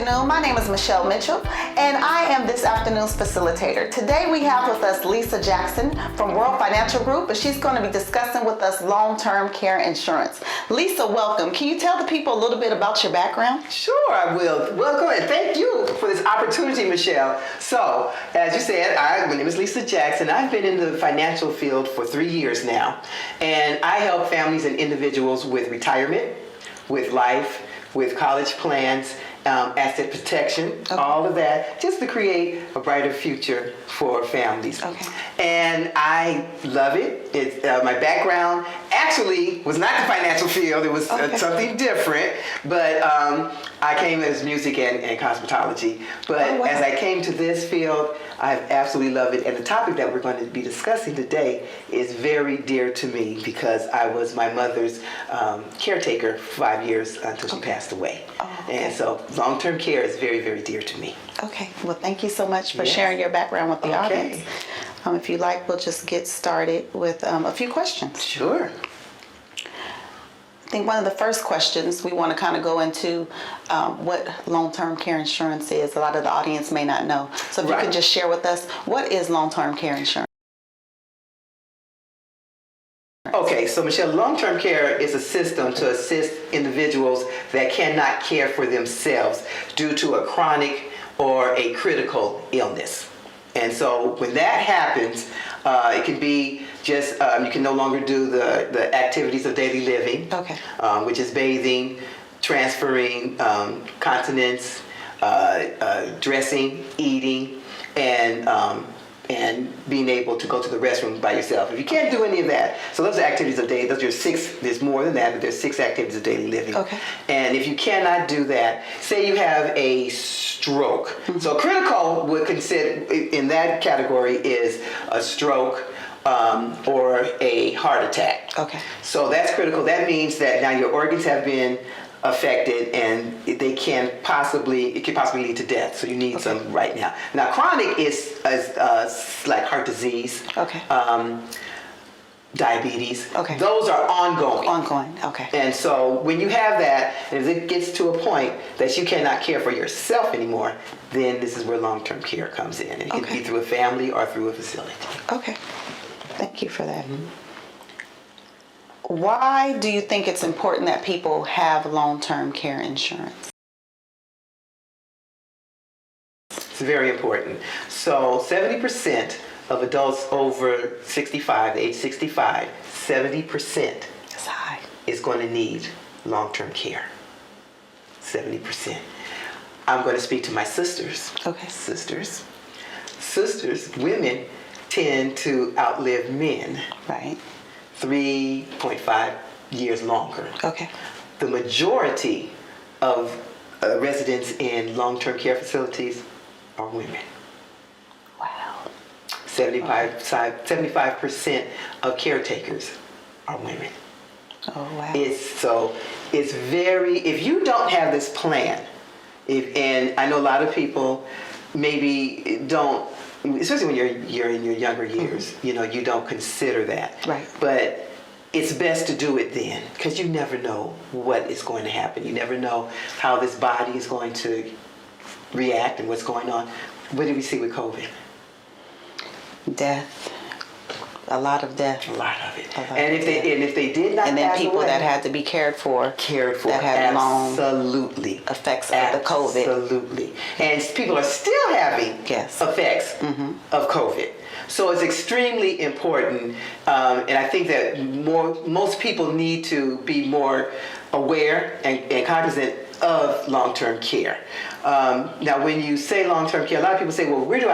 afternoon. My name is Michelle Mitchell, and I am this afternoon's facilitator. Today we have with us Lisa Jackson from World Financial Group, and she's going to be discussing with us long-term care insurance. Lisa, welcome. Can you tell the people a little bit about your background? Sure, I will. Welcome, and thank you for this opportunity, Michelle. So, as you said, my name is Lisa Jackson. I've been in the financial field for 3 years now, and I help families and individuals with retirement, with life, with college plans, asset protection, all of that, just to create a brighter future for families. And I love it. My background actually was not the financial field. It was something different, but I came as music and cosmetology. But as I came to this field, I absolutely love it. And the topic that we're going to be discussing today is very dear to me because I was my mother's caretaker for 5 years until she passed away. And so long-term care is very, very dear to me. Okay. Well, thank you so much for sharing your background with the audience. If you like, we'll just get started with a few questions. Sure. I think one of the first questions we want to kind of go into what long-term care insurance is. A lot of the audience may not know. So if you could just share with us, what is long-term care insurance? Okay, so Michelle, long-term care is a system to assist individuals that cannot care for themselves due to a chronic or a critical illness. And so when that happens, it can be just, you can no longer do the activities of daily living, which is bathing, transferring, continence, dressing, eating, and being able to go to the restroom by yourself. If you can't do any of that, so those are activities of daily, those are 6, there's more than that, but there's 6 activities of daily living. And if you cannot do that, say you have a stroke. So critical would consider, in that category, is a stroke or a heart attack. So that's critical. That means that now your organs have been affected and it could possibly lead to death. So you need some right now. Now chronic is like heart disease, diabetes. Those are ongoing. And so when you have that, and if it gets to a point that you cannot care for yourself anymore, then this is where long-term care comes in. And it can be through a family or through a facility. Thank you for that. Why do you think it's important that people have long-term care insurance? It's very important. So 70% of adults over 65, age 65, 70% is going to need long-term care. 70%. I'm going to speak to my sisters. Sisters, women tend to outlive men. 3.5 years longer. The majority of residents in long-term care facilities are women. 75% of caretakers are women. It's very, if you don't have this plan, and I know a lot of people maybe don't, especially when you're in your younger years, you don't consider that. But it's best to do it then, because you never know what is going to happen. You never know how this body is going to react and what's going on. What did we see with COVID? Death. A lot of death. A lot of it. And if they did not, and then people that had to be cared for, that had long effects of the COVID. Absolutely. And people are still having effects of COVID. So it's extremely important, and I think that most people need to be more aware and cognizant of long-term care. Now, when you say long-term care, a lot of people say, well, where do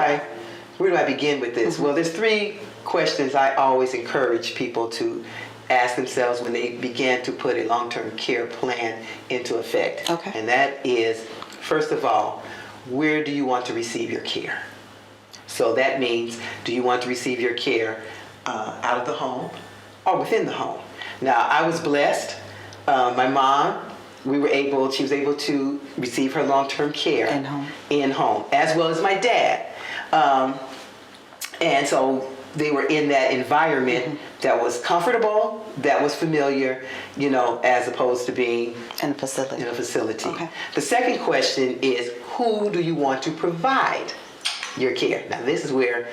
I begin with this? Well, there's 3 questions I always encourage people to ask themselves when they begin to put a long-term care plan into effect. And that is, first of all, where do you want to receive your care? So that means, do you want to receive your care out of the home or within the home? Now, I was blessed. My mom, she was able to receive her long-term care in home, as well as my dad. And so they were in that environment that was comfortable, that was familiar, as opposed to being In a facility. in a facility. Okay. The second question is, who do you want to provide your care? Now, this is where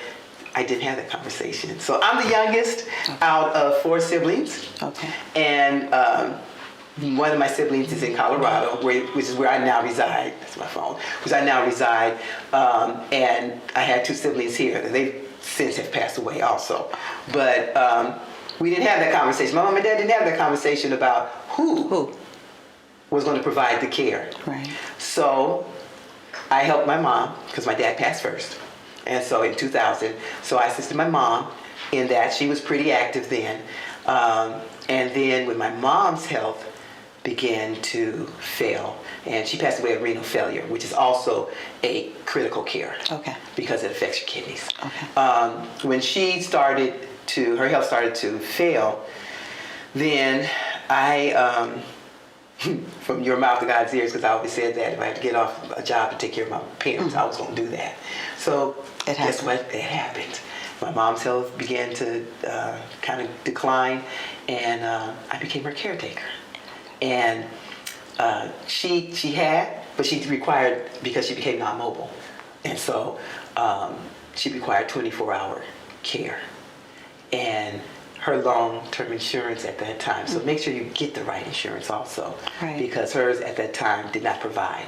I didn't have that conversation. So I'm the youngest out of 4 siblings. Okay. And one of my siblings is in Colorado, which is where I now reside. That's my phone. Which I now reside. And I had 2 siblings here. They since have passed away also. But we didn't have that conversation. My mom and dad didn't have that conversation about who was going to provide the care. Right. So I helped my mom because my dad passed first. And so in 2000, so I assisted my mom in that. She was pretty active then. And then when my mom's health began to fail, and she passed away of renal failure, which is also a critical care. Okay. Because it affects your kidneys. Okay. When her health started to fail, then I, from your mouth to God's ears, because I always said that if I had to get off a job to take care of my parents, I was going to do that. So guess what? It happened. My mom's health began to kind of decline, and I became her caretaker. And she required, because she became non-mobile, and so she required 24-hour care. And her long-term insurance at that time, so make sure you get the right insurance also, right. Because hers at that time did not provide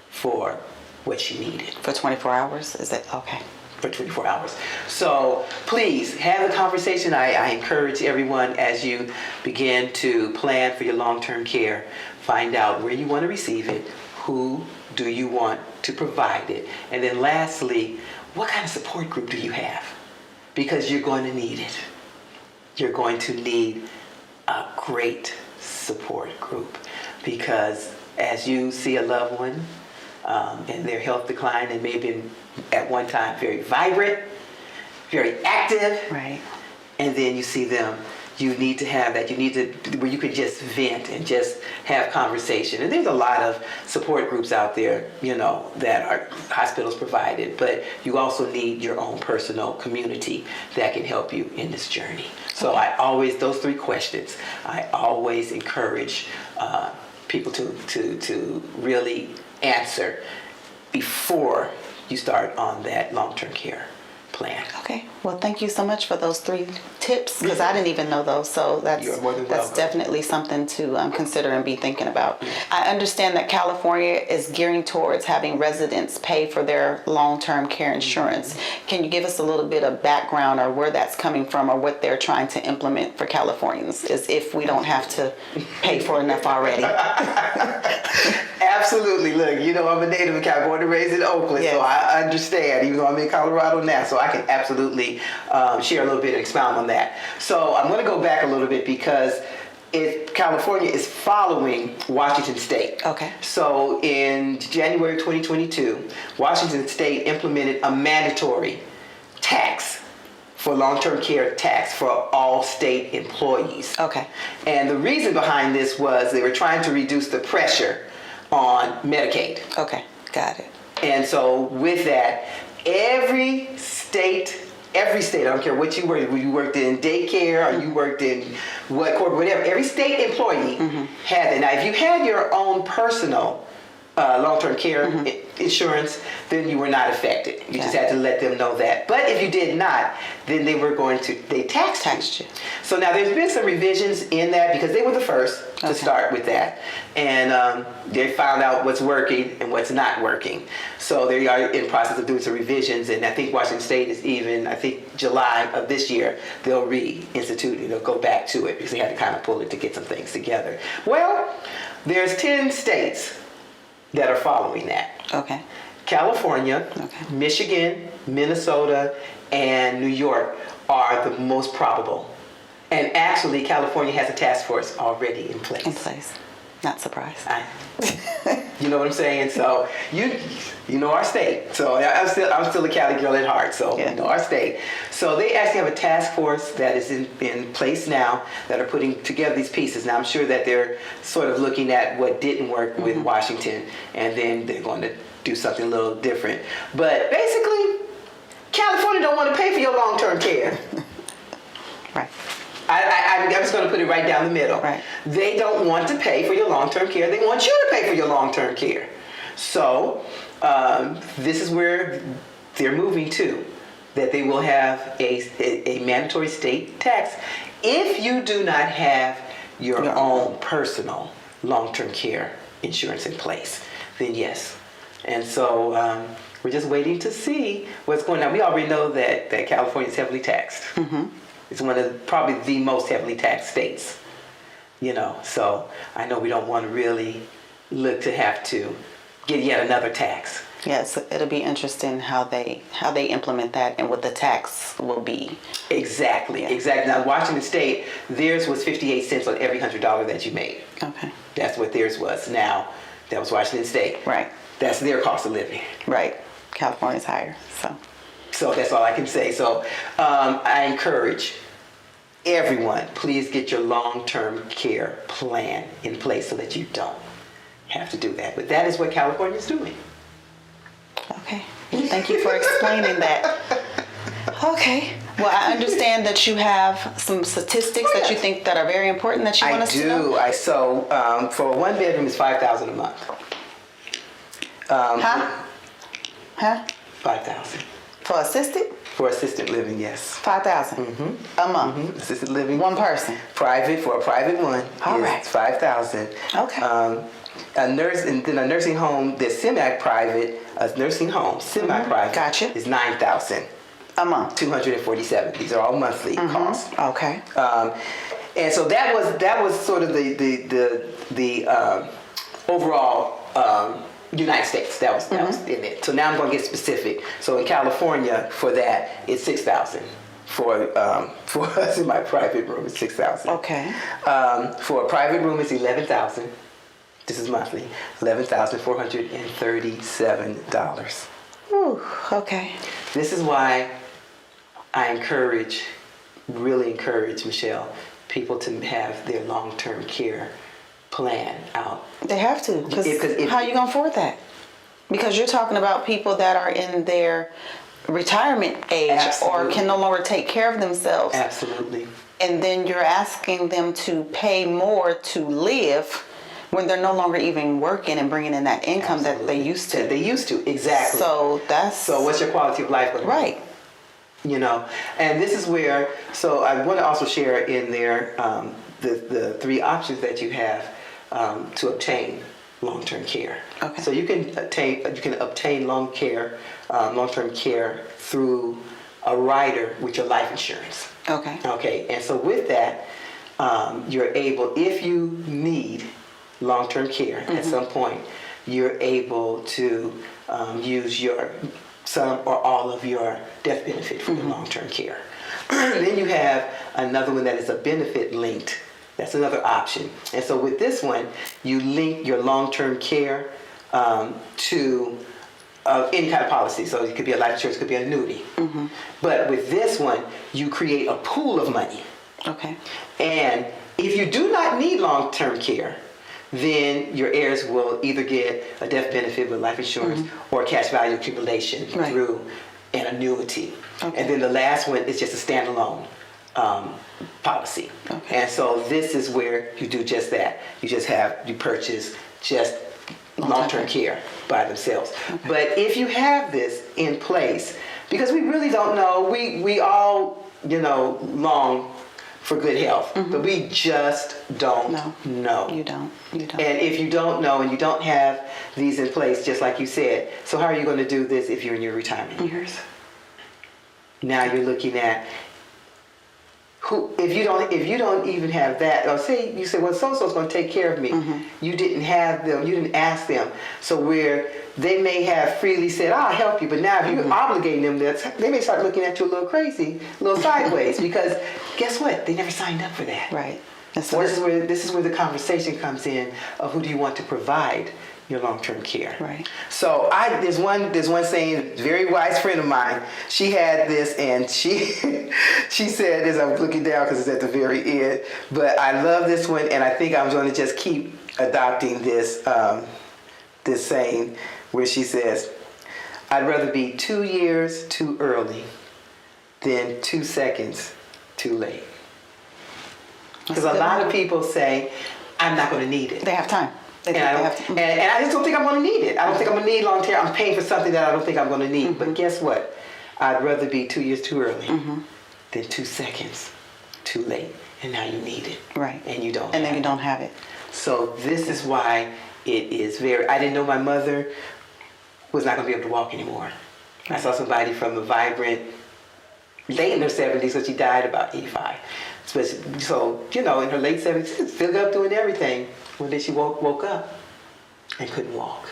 for what she needed. For 24 hours? Is it? Okay. For 24 hours. So please have a conversation. I encourage everyone, as you begin to plan for your long-term care, find out where you want to receive it, who do you want to provide it, and then lastly, what kind of support group do you have? Because you're going to need it. You're going to need a great support group, because as you see a loved one and their health decline, and maybe at one time very vibrant, very active, Right. and then you see them, you need to have that. You need to, where you could just vent and just have conversation. And there's a lot of support groups out there, that are hospitals provided, but you also need your own personal community that can help you in this journey. So those 3 questions, I always encourage people to really answer before you start on that long-term care plan. Okay. Well, thank you so much for those 3 tips, because I didn't even know those. So You're more than that's welcome. definitely something to consider and be thinking about. I understand that California is gearing towards having residents pay for their long-term care insurance. Can you give us a little bit of background or where that's coming from, or what they're trying to implement for Californians, as if we don't have to pay for enough already? Absolutely. Look, I'm a native of California, born and raised in Oakland, Yes. so I understand, even though I'm in Colorado now, so I can absolutely share a little bit and expound on that. So I'm going to go back a little bit, because California is following Washington State. Okay. So in January 2022, Washington State implemented a mandatory tax for long-term care tax for all state employees. Okay. And the reason behind this was they were trying to reduce the pressure on Medicaid. Okay. Got it. And so with that, every state, I don't care what you worked, whether you worked in daycare or you worked in whatever, every state employee had that. Now, if you had your own personal long-term care insurance, then you were not affected. You just had to let them know that. But if you did not, then they taxed you. So now there's been some revisions in that, because they were the first to start with that. And they found out what's working and what's not working. So they are in the process of doing some revisions, and I think Washington State is even, July of this year, they'll reinstitute it. They'll go back to it, because they had to kind of pull it to get some things together. Well, there's 10 states that are following that. Okay. California, Michigan, Minnesota, and New York are the most probable. And actually, California has a task force already in place. Not surprised. You know what I'm saying? So you know our state. So I'm still a Cali girl at heart. So you know our state. So they actually have a task force that is in place now that are putting together these pieces. Now I'm sure that they're sort of looking at what didn't work with Washington, and then they're going to do something a little different. But basically, California don't want to pay for your long-term care. Right. I'm just going to put it right down the middle. Right. They don't want to pay for your long-term care. They want you to pay for your long-term care. So this is where they're moving to, that they will have a mandatory state tax if you do not have your own personal long-term care insurance in place. Then yes. And so we're just waiting to see what's going on. We already know that California is heavily taxed. Mm-hmm. It's one of probably the most heavily taxed states, so I know we don't want to really look to have to get yet another tax. Yes, it'll be interesting how they implement that and what the tax will be. Exactly. Now, Washington State, theirs was 58 cents on every $100 that you made. Okay. That's what theirs was. Now, that was Washington State. Right. That's their cost of living. Right. California's higher, So that's all I can say. So I encourage everyone, please get your long-term care plan in place so that you don't have to do that. But that is what California is doing. Okay. Well, thank you for explaining that. Okay. Well, I understand that you have some statistics that you think that are very important that you want us to know. I do. So for a one bedroom, it's $5,000 a month. Huh? $5,000 For assisted? for assisted living. Yes. $5,000 a month. Mm-hmm. Assisted living. One person. Private for a private one. All is right. $5,000. Okay. A nurse and then a nursing home that's semi-private. A nursing home semi-private. Gotcha. Is $9,000. A month. $247. These are all monthly costs. Okay. And so that was sort of the overall United States. That was in it. So now I'm going to get specific. So in California, for that, it's $6,000. For a semi-private room, it's $6,000. Okay. For a private room, it's $11,000. This is monthly. $11,437. Ooh, okay. This is why I really encourage, Michelle, people to have their long-term care plan out. They have to, because how are you going to afford that? Because you're talking about people that are in their retirement age Absolutely. or can no longer take care of themselves. Absolutely. And then you're asking them to pay more to live when they're no longer even working and bringing in that income that they used to. That they used to, exactly. So what's your quality of life going to be? Right. And this is where, so I want to also share in there the three options that you have to obtain long-term care. Okay. So you can obtain long-term care through a rider with your life insurance. Okay. Okay, and so with that, you're able, if you need long-term care at some point, you're able to use some or all of your death benefit for your long-term care. Then you have another one that is a benefit linked. That's another option. And so with this one, you link your long-term care to any kind of policy. So it could be a life insurance, it could be an annuity. But with this one, you create a pool of money. Okay. And if you do not need long-term care, then your heirs will either get a death benefit with life insurance or cash value accumulation through an annuity. Okay. And then the last one is just a standalone policy. Okay. And so this is where you do just that. You purchase just long-term care by themselves. Okay. But if you have this in place, because we really don't know, we all, long for good health, but we just don't know. You don't. And if you don't know and you don't have these in place, just like you said, so how are you going to do this if you're in your retirement years? Now you're looking at if you don't even have that, or say you say, well, so-and-so's going to take care of me. You didn't have them, you didn't ask them. So where they may have freely said, I'll help you, but now if you're obligating them, they may start looking at you a little crazy, a little sideways, because guess what? They never signed up for that. Right. So this is where the conversation comes in of who do you want to provide your long-term care. Right. So there's one saying, very wise friend of mine, she had this, and she said, as I'm looking down because it's at the very end, but I love this one, and I think I'm going to just keep adopting this this saying, where she says, I'd rather be 2 years too early than 2 seconds too late. Because a lot of people say, I'm not going to need it. They have time. And I just don't think I'm going to need it. I don't think I'm going to need long term. I'm paying for something that I don't think I'm going to need. But guess what? I'd rather be 2 years too early than 2 seconds too late. And now you need it. Right. And you don't. And then you don't have it. So this is why it is I didn't know my mother was not going to be able to walk anymore. I saw somebody from a vibrant, late in her 70s, so she died about 85. So, in her late 70s, still up doing everything. One day she woke up and couldn't walk.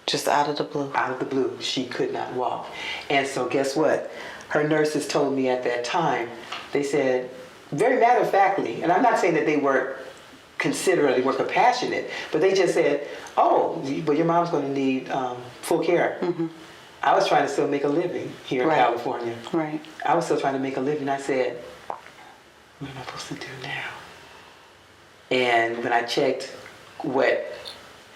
Just out of the blue. Out of the blue. She could not walk. And so guess what? Her nurses told me at that time, they said, very matter-of-factly, and I'm not saying that they weren't considerate, they weren't compassionate, but they just said, oh, but your mom's going to need full care. I was trying to still make a living here in California. Right. I was still trying to make a living. I said, what am I supposed to do now? And when I checked what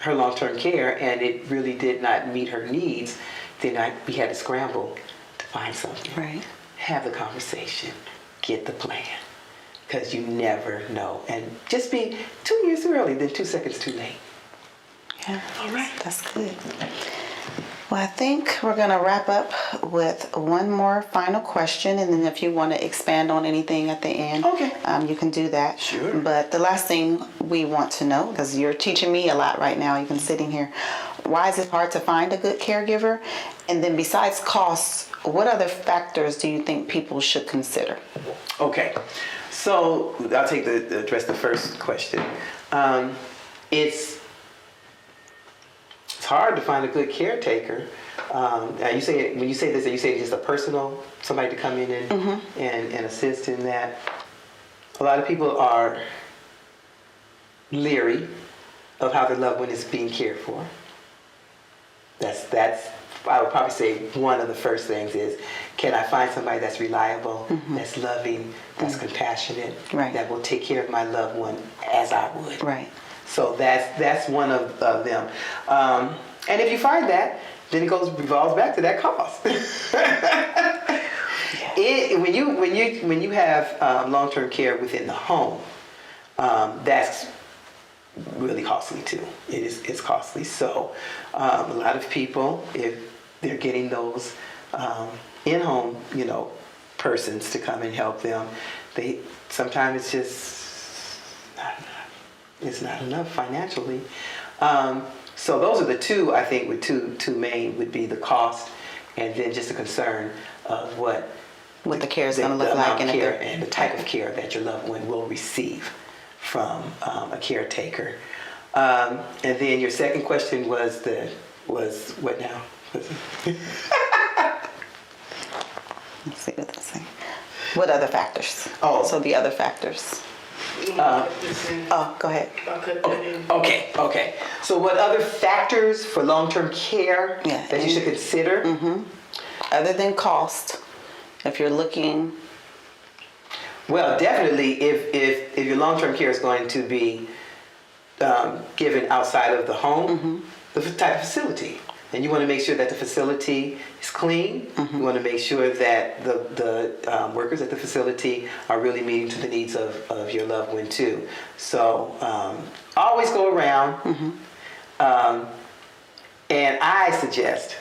her long-term care, and it really did not meet her needs, then we had to scramble to find something. Right. Have the conversation. Get the plan. Because you never know. And just be 2 years too early than 2 seconds too late. Yeah. All right. That's good. Well, I think we're going to wrap up with one more final question, and then if you want to expand on anything at the end, okay, you can do that. Sure. But the last thing we want to know, because you're teaching me a lot right now, even sitting here, why is it hard to find a good caregiver? And then besides costs, what other factors do you think people should consider? Okay, so I'll address the first question. It's hard to find a good caretaker. When you say this, are you saying just a personal, somebody to come in and assist in that? A lot of people are leery of how their loved one is being cared for. That's I would probably say one of the first things is, can I find somebody that's reliable, that's loving, that's compassionate, that will take care of my loved one as I would. Right. So that's one of them. And if you find that, then it revolves back to that cost. When you have long-term care within the home, that's really costly too. It's costly. So a lot of people, if they're getting those in-home, persons to come and help them, sometimes it's just not enough financially. So those are the two, I think, two main would be the cost, and then just a concern of what the care is going to look like, and the type of care that your loved one will receive from a caretaker. And then your second question was what now? Let's see what they say. What other factors? So the other factors. Go ahead. Okay. So what other factors for long-term care that you should consider? Other than cost, if you're looking. Well, definitely if your long-term care is going to be given outside of the home, the type of facility. And you want to make sure that the facility is clean. You want to make sure that the workers at the facility are really meeting to the needs of your loved one too. So always go around. And I suggest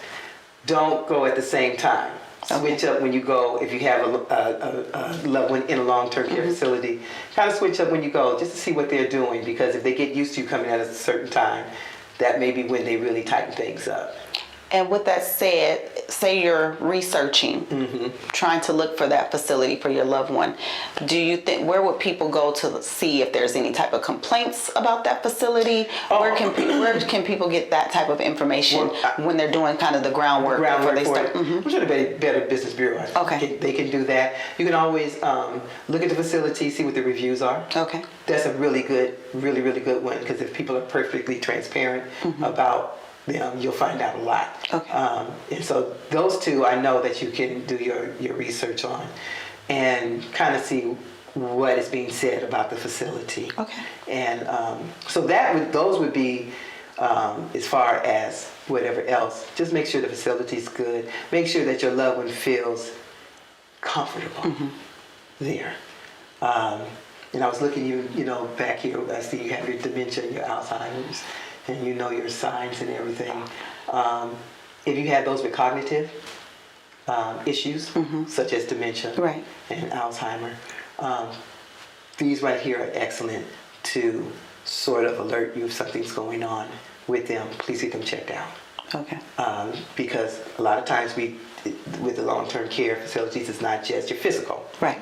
don't go at the same time. Switch up when you go. If you have a loved one in a long-term care facility, kind of switch up when you go just to see what they're doing, because if they get used to you coming at a certain time, that may be when they really tighten things up. And with that said, say you're researching, trying to look for that facility for your loved one. Do you think, where would people go to see if there's any type of complaints about that facility? Where can people get that type of information when they're doing kind of the groundwork before they start? I'm sure the Better Business Bureau, they can do that. You can always look at the facility, see what the reviews are. Okay. That's a really good one, because if people are perfectly transparent about them, you'll find out a lot. Okay. And so those two, I know that you can do your research on, and kind of see what is being said about the facility. Okay. And so those would be as far as whatever else. Just make sure the facility's good. Make sure that your loved one feels comfortable there. And I was looking back here, I see you have your dementia, your Alzheimer's, and you know your signs and everything. If you have those with cognitive issues, such as dementia Right. and Alzheimer, these right here are excellent to sort of alert you if something's going on with them. Please get them checked out. Okay. Because a lot of times with the long-term care facilities, it's not just your physical, Right.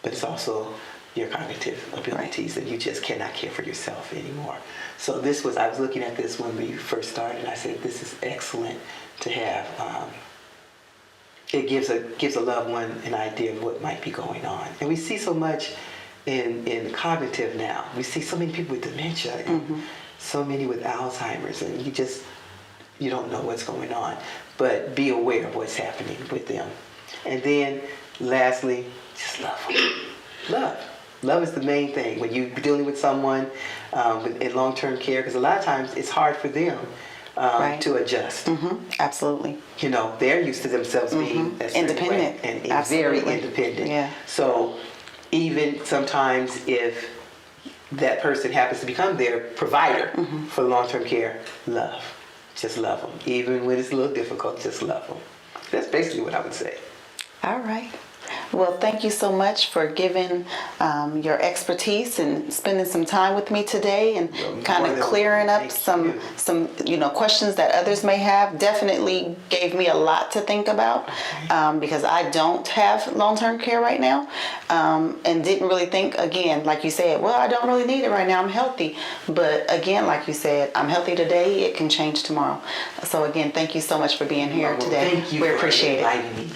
but it's also your cognitive abilities, and you just cannot care for yourself anymore. So I was looking at this when we first started, and I said, this is excellent to have. It gives a loved one an idea of what might be going on. And we see so much in cognitive now. We see so many people with dementia and so many with Alzheimer's, and you don't know what's going on. But be aware of what's happening with them. And then lastly, just love them. Love. Love is the main thing when you're dealing with someone in long-term care, because a lot of times it's hard for them Right. to adjust. Absolutely. They're used to themselves being a certain Independent. way, and Absolutely. very independent. Yeah. So even sometimes if that person happens to become their provider for long-term care, just love them. Even when it's a little difficult, just love them. That's basically what I would say. All right. Well, thank you so much for giving your expertise and spending some time with me today, and kind more of than clearing up welcome. some questions that others may have. Definitely gave me a lot to think about because I don't have long-term care right now, and didn't really think, again, like you said, well, I don't really need it right now. I'm healthy. But again, like you said, I'm healthy today. It can change tomorrow. So again, thank you so much for being here Well, today. thank you We for appreciate it. inviting me.